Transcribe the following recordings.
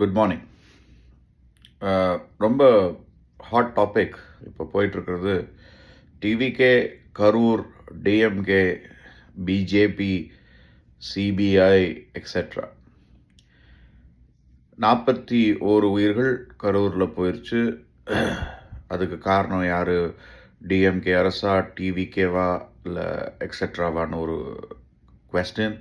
Good morning. ரொம்ப hot topic இப்போ போயிட்டுருக்கிறது. TVK, Karur, DMK, BJP, CBI etcetera. 41 உயிர்கள் கரூரில் போயிடுச்சு. அதுக்கு காரணம் யார்? டிஎம்கே அரசா, டிவிகேவா, இல்லை எக்ஸெட்ராவான்னு ஒரு கொஸ்டின்.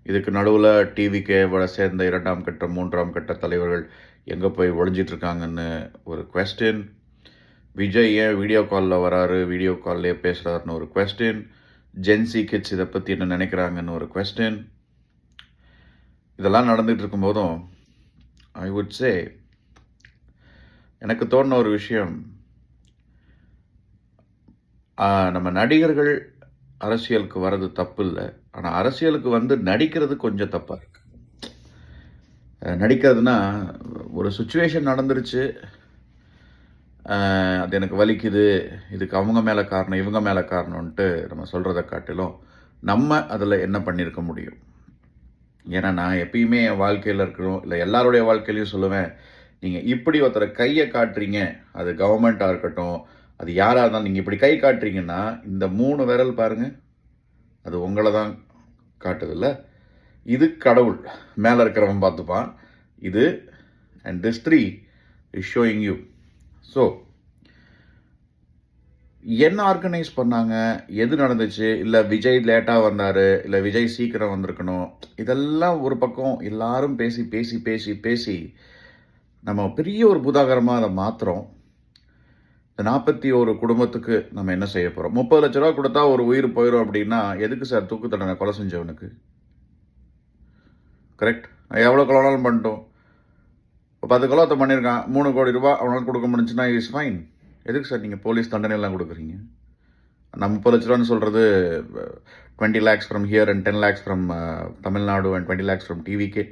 இதுக்கு நடுவில் டிவிகேவோட சேர்ந்த 2ஆம் கட்ட 3ஆம் கட்ட தலைவர்கள் எங்கே போய் ஒழிஞ்சிட்ருக்காங்கன்னு ஒரு கொஸ்டின். விஜய் ஏன் வீடியோ காலில் வராரு, வீடியோ கால்லே பேசுகிறாருன்னு ஒரு கொஸ்டின். ஜென்சி கிட்ஸ் இதை பற்றி என்ன நினைக்கிறாங்கன்னு ஒரு கொஸ்டின். இதெல்லாம் நடந்துகிட்டு இருக்கும்போதும் ஐ வுட் சே, எனக்கு தோணுன ஒரு விஷயம், நம்ம நடிகர்கள் அரசியலுக்கு வர்றது தப்பு இல்லை, ஆனால் அரசியலுக்கு வந்து நடிக்கிறது கொஞ்சம் தப்பாக இருக்கு. நடிக்கிறதுனா ஒரு சுச்சுவேஷன் நடந்துருச்சு, அது எனக்கு வலிக்குது, இதுக்கு அவங்க மேலே காரணம் இவங்க மேலே காரணம்ன்ட்டு நம்ம சொல்கிறத காட்டிலும் நம்ம அதில் என்ன பண்ணியிருக்க முடியும். ஏன்னா நான் எப்பயுமே என் வாழ்க்கையில் இருக்கிறோம், இல்லை எல்லாருடைய வாழ்க்கையிலையும் சொல்லுவேன், நீங்கள் இப்படி ஒருத்தரை கையை காட்டுறீங்க, அது கவர்மெண்ட்டாக இருக்கட்டும், அது யாராக இருந்தாலும் நீங்கள் இப்படி கை காட்டுறீங்கன்னா இந்த 3 விரல் பாருங்கள், அது உங்களை தான் காட்டுதில்ல. இது கடவுள் மேலே இருக்கிறவன் பார்த்துப்பான். இது and this 3 is showing you. So என்ன ஆர்கனைஸ் பண்ணாங்க, எது நடந்துச்சு, இல்லை விஜய் லேட்டாக வந்தார், இல்லை விஜய் சீக்கிரம் வந்திருக்கணும், இதெல்லாம் ஒரு பக்கம் எல்லாரும் பேசி பேசி பேசி பேசி நம்ம பெரிய ஒரு புதாகரமாக அதை மாற்றுறோம். இந்த 41 குடும்பத்துக்கு நம்ம என்ன செய்ய போகிறோம்? 30 லட்ச ரூபா கொடுத்தா ஒரு உயிர் போயிடும் அப்படின்னா எதுக்கு சார் தூக்கு தண்டனை கொலை செஞ்சவனுக்கு? கரெக்ட். எவ்வளோ கொலைனாலும் பண்ணிட்டோம். இப்போ 10 கொலை பண்ணியிருக்கான், 3 கோடி ரூபா அவனால் கொடுக்க முடிஞ்சுன்னா இஸ் ஃபைன். எதுக்கு சார் நீங்கள் போலீஸ் தண்டனை எல்லாம் கொடுக்குறீங்க? நான் 30 லட்ச ரூபான்னு சொல்கிறது 20 lakhs from here and 10 lakhs from Tamil Nadu and 20 lakhs from TVK,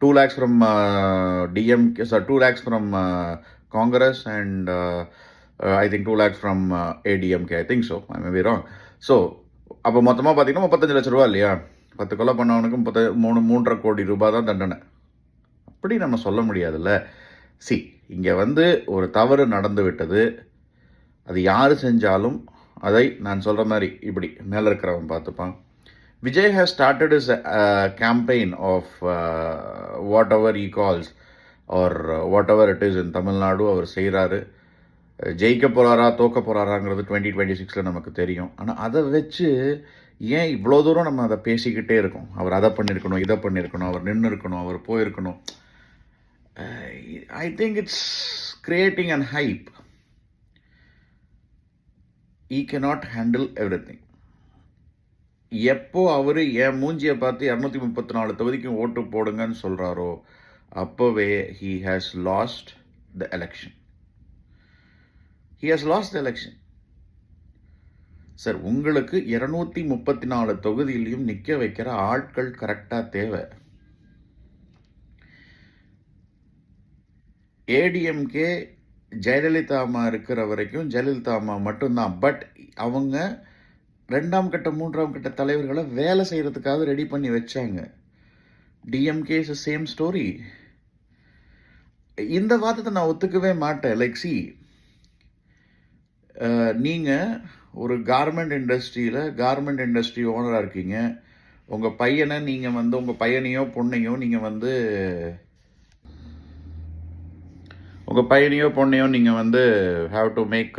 2 lakhs from DMK, sir 2 lakhs from Congress and I think 2 lakhs from ADMK, I think so, I may be wrong. So அப்போ மொத்தமாக பார்த்தீங்கன்னா 35 லட்ச ரூபா இல்லையா? 10 கொலை பண்ணவனுக்கு 3.5 கோடி ரூபாய் தான் தண்டனை. அப்படி நம்ம சொல்ல முடியாதுல்ல. இங்கே வந்து ஒரு தவறு நடந்து விட்டது, அது யார் செஞ்சாலும் அதை நான் சொல்கிற மாதிரி இப்படி மேலே இருக்கிறவன் பார்த்துப்பான். Vijay has started is campaign of whatever he calls or whatever it is in Tamil Nadu. அவர் செய்கிறாரு. ஜெயிக்க போகிறாரா தோக்க போகிறாராங்கிறது 2026 நமக்கு தெரியும். ஆனால் அதை வச்சு ஏன் இவ்வளோ தூரம் நம்ம அதை பேசிக்கிட்டே இருக்கோம்? அவர் அதை பண்ணியிருக்கணும், இதை பண்ணியிருக்கணும், அவர் நின்று இருக்கணும், அவர் போயிருக்கணும். I think it's creating and hype. E cannot handle every thing. எப்போ அவர் என் மூஞ்சியை பார்த்து 234 தொகுதிக்கும் ஓட்டு போடுங்கன்னு சொல்கிறாரோ அப்போவே he has lost the election. He has lost the election. Sir, உங்களுக்கு 234 தொகுதியிலையும் நிற்க வைக்கிற ஆட்கள் கரெக்டாக தேவை. ஏடிஎம்கே ஜெயலலிதா அம்மா இருக்கிற வரைக்கும் ஜெயலலிதா அம்மா மட்டும்தான். பட் அவங்க 2ஆம் கட்ட 3ஆம் கட்ட தலைவர்களை வேலை செய்கிறதுக்காக ரெடி பண்ணி வச்சாங்க. DMK is same story. இந்த வாதத்தை நான் ஒத்துக்கவே மாட்டேன். லைக் நீங்கள் ஒரு கார்மெண்ட் இண்டஸ்ட்ரி ஓனராக இருக்கீங்க. உங்கள் பையனை நீங்கள் வந்து உங்கள் பையனையோ பொண்ணையோ நீங்கள் வந்து have to make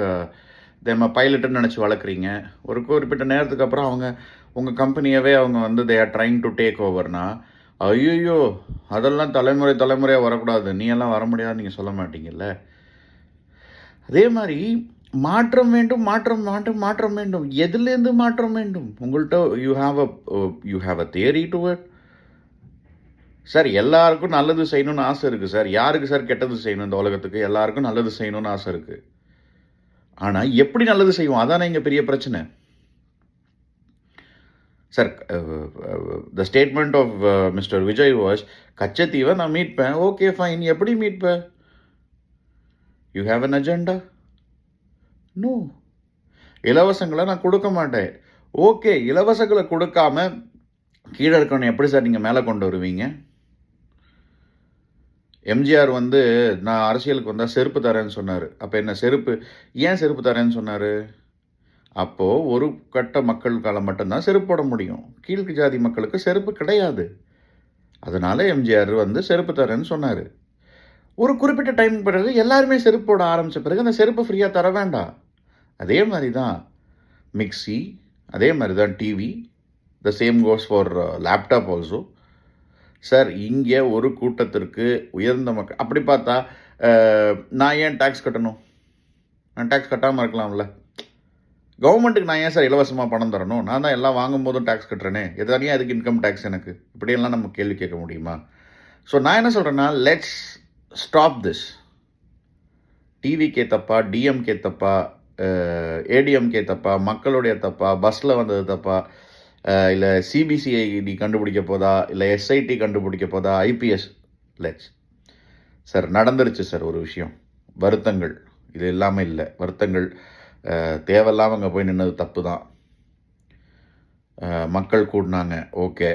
them a பைலட்டுன்னு நினச்சி வளர்க்குறீங்க. ஒரு குறிப்பிட்ட நேரத்துக்கு அப்புறம் அவங்க உங்கள் கம்பெனியவே அவங்க வந்து they are trying to take ஓவர்னா, ஐயோ அதெல்லாம் தலைமுறையாக வரக்கூடாது, நீ எல்லாம் வர முடியாது நீங்கள் சொல்ல மாட்டீங்கல்ல. அதே மாதிரி மாற்றம் வேண்டும். எதுலேருந்து மாற்றம் வேண்டும்? உங்கள்கிட்ட you have a theory to it. Sir, எல்லாருக்கும் நல்லது செய்யணும்னு ஆசை இருக்குது சார். யாருக்கு சார் கெட்டது செய்யணும் இந்த உலகத்துக்கு? எல்லாருக்கும் நல்லது செய்யணும்னு ஆசை இருக்குது. ஆனால் எப்படி நல்லது செய்வோம்? அதானே இங்கே பெரிய பிரச்சனை. Sir, the statement of mister Vijay was, கச்சத்தீவை நான் மீட்பேன். Okay fine. எப்படி மீட்பேன்? You have an agenda? No. இலவசங்களை நான் கொடுக்க மாட்டேன். ஓகே, இலவசங்களை கொடுக்காம கீழே இருக்கணும் எப்படி சார் நீங்கள் மேலே கொண்டு வருவீங்க? எம்ஜிஆர் வந்து நான் அரசியலுக்கு வந்தால் செருப்பு தரேன்னு சொன்னார். அப்போ என்ன செருப்பு ஏன் செருப்பு தரேன்னு சொன்னார்? அப்போது ஒரு கட்ட மக்களுக்கால மட்டும்தான் செருப்பு போட முடியும். கீழ் ஜாதி மக்களுக்கு செருப்பு கிடையாது. அதனால் எம்ஜிஆர் வந்து செருப்பு தரேன்னு சொன்னார். ஒரு குறிப்பிட்ட டைம் பிறகு எல்லாருமே செருப்பு போட ஆரம்பித்த பிறகு அந்த செருப்பு ஃப்ரீயாக தர வேண்டாம். அதே மாதிரி தான் மிக்சி, அதே மாதிரி தான் TV, the same goes for laptop also. Sir இங்கே ஒரு கூட்டத்திற்கு உயர்ந்த மக்கள் அப்படி பார்த்தா நான் ஏன் டேக்ஸ் கட்டணும்? நான் டேக்ஸ் கட்டாமல் இருக்கலாம்ல. கவர்மெண்ட்டுக்கு நான் ஏன் சார் இலவசமாக பணம் தரணும்? நான் தான் எல்லாம் வாங்கும் போதும் டேக்ஸ் கட்டுறேனே, எதானியா அதுக்கு இன்கம் டேக்ஸ் எனக்கு? இப்படியெல்லாம் நம்ம கேள்வி கேட்க முடியுமா? ஸோ நான் என்ன சொல்கிறேன்னா, லெட்ஸ் ஸ்டாப் திஸ். டிவிக்கே தப்பா, டிஎம்கே தப்பா, ஏடிஎம்கே தப்பா, மக்களுடைய தப்பா, பஸ்ஸில் வந்தது தப்பா, இல்லை சிபிசிஐடி கண்டுபிடிக்க போதா, இல்லை எஸ்ஐடி கண்டுபிடிக்க போதா, ஐபிஎஸ்? லெட்ஸ் சார் நடந்துருச்சு சார் ஒரு விஷயம், வருத்தங்கள் இது இல்லாமல் இல்லை, வருத்தங்கள் தேவையில்லாமல் அங்கே போய் நின்னது தப்பு தான். மக்கள் கூடினாங்க, ஓகே,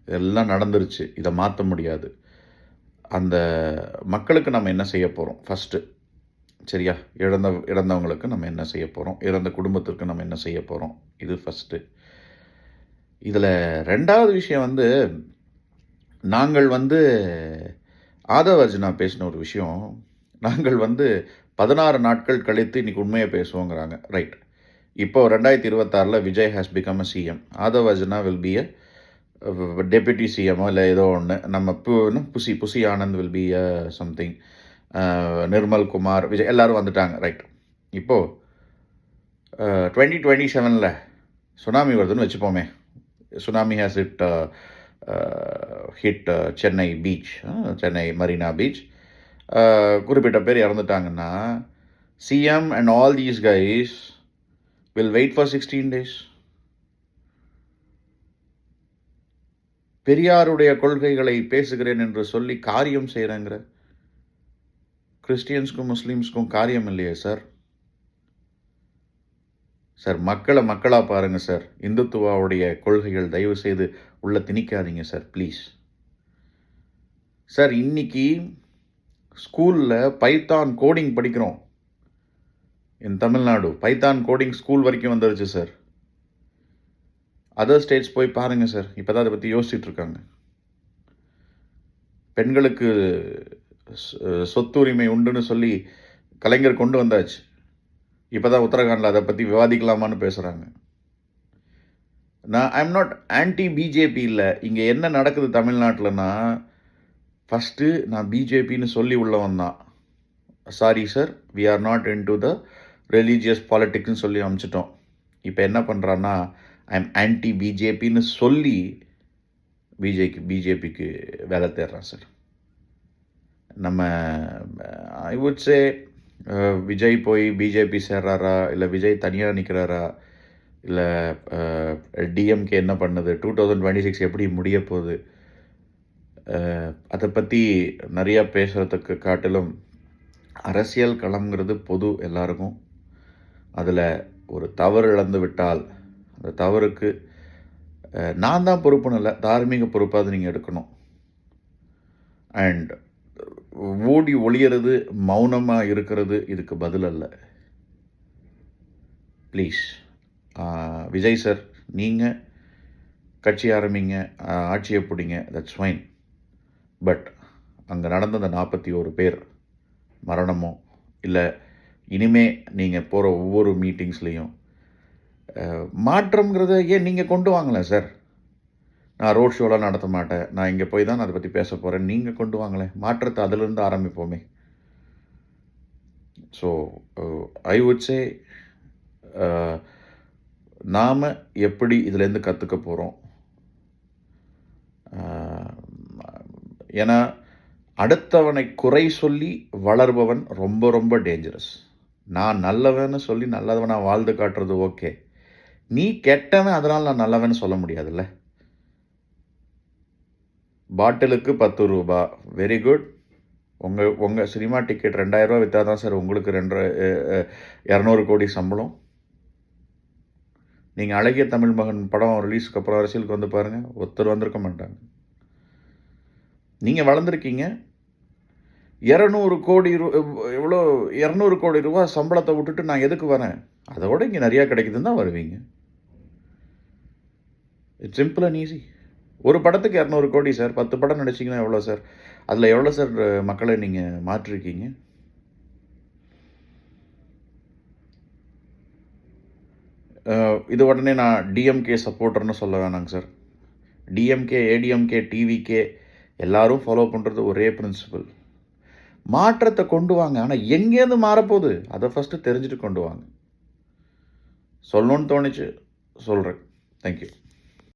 இதெல்லாம் நடந்துருச்சு, இதை மாற்ற முடியாது. அந்த மக்களுக்கு நம்ம என்ன செய்ய போகிறோம் ஃபஸ்ட்டு? சரியா? இறந்தவங்களுக்கு நம்ம என்ன செய்ய போகிறோம்? இறந்த குடும்பத்திற்கு நம்ம என்ன செய்ய போகிறோம்? இது ஃபஸ்ட்டு. இதில் ரெண்டாவது விஷயம் வந்து, நாங்கள் வந்து ஆதவ அர்ஜுனா பேசின ஒரு விஷயம், நாங்கள் வந்து 16 நாட்கள் கழித்து இன்றைக்கி உண்மையை பேசுவோங்கிறாங்க. ரைட். இப்போ 2026 Vijay has become a CM. Aadhav Arjuna will be a deputy சிஎம்மோ இல்லை ஏதோ ஒன்று. நம்ம Bussy Anand will be a something. Nirmal Kumar, Vijay எல்லோரும் வந்துட்டாங்க. ரைட். இப்போது 2027 சுனாமி வருதுன்னு வச்சுப்போமே. Tsunami has hit Chennai beach, Chennai Marina beach. குறிப்பிட்ட பேர் இறந்துட்டாங்கன்னா, CM and all these guys will wait for 16 days. பெரியாருடைய கொள்கைகளை பேசுகிறேன் என்று சொல்லி காரியம் செய்கிறேங்கிற கிறிஸ்டியன்ஸ்க்கும் முஸ்லீம்ஸ்க்கும் காரியம் இல்லையே சார்? சார் மக்களை மக்களாக பாருங்கள் சார். இந்துத்துவாவுடைய கொள்கைகள் தயவு செய்து உள்ள திணிக்காதீங்க சார், ப்ளீஸ். சார் இன்னைக்கு ஸ்கூலில் பைத்தான் கோடிங் படிக்கிறோம். இன் தமிழ்நாடு பைத்தான் கோடிங் ஸ்கூல் வரைக்கும் வந்துருச்சு சார். அதர் ஸ்டேட்ஸ் போய் பாருங்கள் சார், இப்போ தான் அதை பற்றி யோசிச்சுட்டு இருக்காங்க. பெண்களுக்கு சொத்து உரிமை உண்டுன்னு சொல்லி கலைஞர் கொண்டு வந்தாச்சு. இப்போ தான் உத்தரகாண்டில் அதை பற்றி விவாதிக்கலாமான்னு பேசுகிறாங்க. நான் ஐம் நாட் ஆன்டி பிஜேபி இல்லை. இங்கே என்ன நடக்குது தமிழ்நாட்டில்னா, ஃபஸ்ட்டு நான் பிஜேபின்னு சொல்லி உள்ளவன் தான். Sorry sir, we are not in to the religious பாலிட்டிக்ஸ்னு சொல்லி அனுப்பிச்சிட்டோம். இப்போ என்ன பண்ணுறான்னா, ஐம் ஆன்டி பிஜேபின்னு சொல்லி பிஜேபிக்கு வேலை தேடுறான் சார். நம்ம ஐ வுட் சே விஜய் போய் பிஜேபி சேர்றாரா, இல்லை விஜய் தனியாக நிற்கிறாரா, இல்லை டிஎம்கே என்ன பண்ணுது, 2026 எப்படி முடிய போகுது, அதை பற்றி நிறையா பேசுகிறதுக்கு காட்டிலும் அரசியல் களம்ங்கிறது பொது எல்லாருக்கும். அதில் ஒரு தவறு இழந்து விட்டால் அந்த தவறுக்கு நான் தான் பொறுப்புன்னு இல்லை, தார்மீக பொறுப்பாக நீங்கள் எடுக்கணும். அண்ட் ஓடி ஒளியறது, மௌனமாக இருக்கிறது இதுக்கு பதில் அல்ல. ப்ளீஸ் விஜய் சார், நீங்கள் கட்சி ஆரம்பிங்க, ஆட்சியை பிடிங்க, தட்ஸ் ஃபைன். பட் அங்கே நடந்த அந்த 41 பேர் மரணமோ, இல்லை இனிமே நீங்கள் போகிற ஒவ்வொரு மீட்டிங்ஸ்லேயும் மாற்றம்ங்கிறத ஏன் நீங்கள் கொண்டு வாங்கலேன் சார்? நான் ரோட் ஷோலாம் நடத்த மாட்டேன், நான் இங்கே போய் தான் அதை பற்றி பேச போகிறேன், நீங்கள் கொண்டு வாங்களேன். மாற்றத்தை அதிலிருந்து ஆரம்பிப்போமே. ஸோ ஐ வுட் சே, நாம் எப்படி இதிலேருந்து கற்றுக்க போகிறோம்? ஏன்னா அடுத்தவனை குறை சொல்லி வளர்பவன் ரொம்ப ரொம்ப டேஞ்சரஸ். நான் நல்லவன்னு சொல்லி நல்லவனாக வாழ்ந்து காட்டுறது ஓகே, நீ கெட்டவன் அதனால் நான் நல்லவன்னு சொல்ல முடியாதுல்ல. பாட்டிலுக்கு 10 ரூபா, வெரி குட். உங்கள் சினிமா டிக்கெட் 2000 ரூபா விற்றா தான் சார் உங்களுக்கு 200 கோடி சம்பளம். நீங்கள் அழகிய தமிழ் மகன் படம் ரிலீஸுக்கு அப்புறம் அரசியலுக்கு வந்து பாருங்கள், ஒருத்தர் வந்திருக்க மாட்டாங்க. நீங்கள் வளர்ந்துருக்கீங்க, 200 கோடி எவ்வளோ 200 கோடி ரூபா சம்பளத்தை விட்டுட்டு நான் எதுக்கு வரேன்? அதோட இங்கே நிறையா கிடைக்குதுன்னு தான் வருவீங்க. It's simple and easy. ஒரு படத்துக்கு 200 கோடி சார். 10 படம் நடிச்சிங்கன்னா எவ்வளோ சார்? அதில் எவ்வளோ சார் மக்களை நீங்கள் மாற்றிருக்கீங்க? இது உடனே நான் டிஎம்கே சப்போர்ட்டர்னு சொல்ல வேணாங்க சார். டிஎம்கே, ஏடிஎம்கே, டிவிகே எல்லாரும் ஃபாலோ பண்ணுறது ஒரே பிரின்சிபல். மாற்றத்தை கொண்டு வாங்க. ஆனால் எங்கேருந்து மாறப்போகுது அதை ஃபஸ்ட்டு தெரிஞ்சுட்டு கொண்டு வாங்க. சொல்லணும்னு தோணுச்சு, சொல்கிறேன். தேங்க்யூ.